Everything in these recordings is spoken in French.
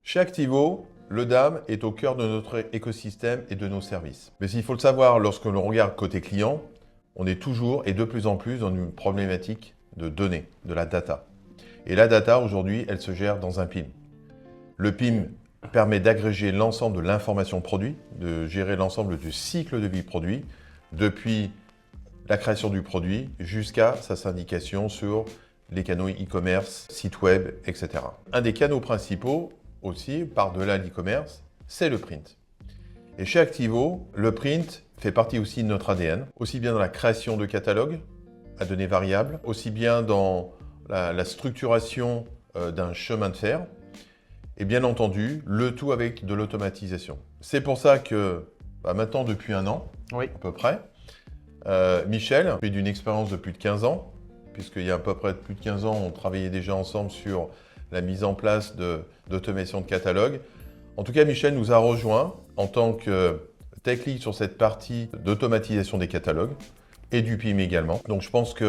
Chez Activo, le DAM est au cœur de notre écosystème et de nos services. Mais il faut le savoir, lorsque l'on regarde côté client, on est toujours et de plus en plus dans une problématique de données, de la data. Et la data, aujourd'hui, elle se gère dans un PIM. Le PIM permet d'agréger l'ensemble de l'information produit, de gérer l'ensemble du cycle de vie produit, depuis la création du produit jusqu'à sa syndication sur les canaux e-commerce, sites web, etc. Un des canaux principaux aussi, par-delà l'e-commerce, c'est le print. Et chez Activo, le print fait partie aussi de notre ADN, aussi bien dans la création de catalogues à données variables, aussi bien dans la structuration d'un chemin de fer, et bien entendu, le tout avec de l'automatisation. C'est pour ça que maintenant, depuis un an, à peu près, Michel, fait d'une expérience de plus de 15 ans, puisqu'il y a à peu près plus de 15 ans, on travaillait déjà ensemble sur la mise en place d'automation de catalogue. En tout cas, Michel nous a rejoints en tant que tech lead sur cette partie d'automatisation des catalogues et du PIM également. Donc je pense qu'il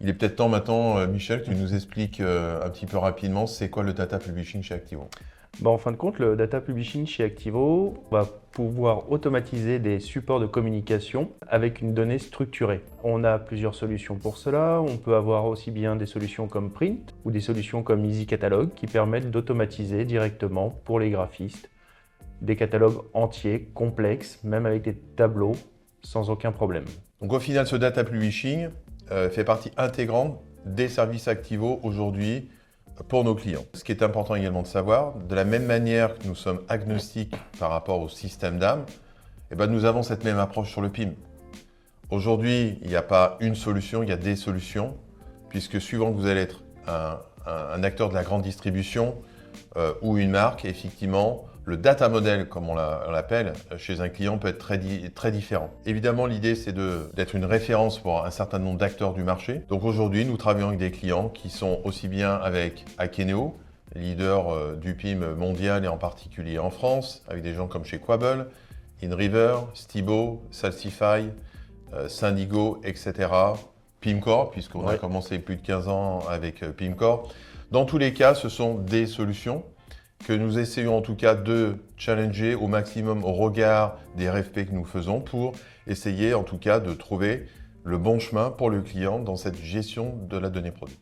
est peut-être temps maintenant, Michel, que tu nous expliques un petit peu rapidement c'est quoi le data publishing chez Activo. En fin de compte, le data publishing chez Activo va pouvoir automatiser des supports de communication avec une donnée structurée. On a plusieurs solutions pour cela. On peut avoir aussi bien des solutions comme Print ou des solutions comme Easy Catalog qui permettent d'automatiser directement pour les graphistes des catalogues entiers, complexes, même avec des tableaux, sans aucun problème. Donc au final, ce data publishing fait partie intégrante des services Activo aujourd'hui pour nos clients. Ce qui est important également de savoir, de la même manière que nous sommes agnostiques par rapport au système DAM, nous avons cette même approche sur le PIM. Aujourd'hui, il n'y a pas une solution, il y a des solutions, puisque suivant que vous allez être un acteur de la grande distribution ou une marque, effectivement, le data model, comme on l'appelle, chez un client peut être très différent. Évidemment, l'idée, c'est d'être une référence pour un certain nombre d'acteurs du marché. Donc aujourd'hui, nous travaillons avec des clients qui sont aussi bien avec Akeneo, leader du PIM mondial et en particulier en France, avec des gens comme chez Quable, InRiver, Stibo, Salsify, Syndigo, etc. Pimcore, puisqu'on a commencé plus de 15 ans avec Pimcore. Dans tous les cas, ce sont des solutions que nous essayons en tout cas de challenger au maximum au regard des RFP que nous faisons pour essayer en tout cas de trouver le bon chemin pour le client dans cette gestion de la donnée produit.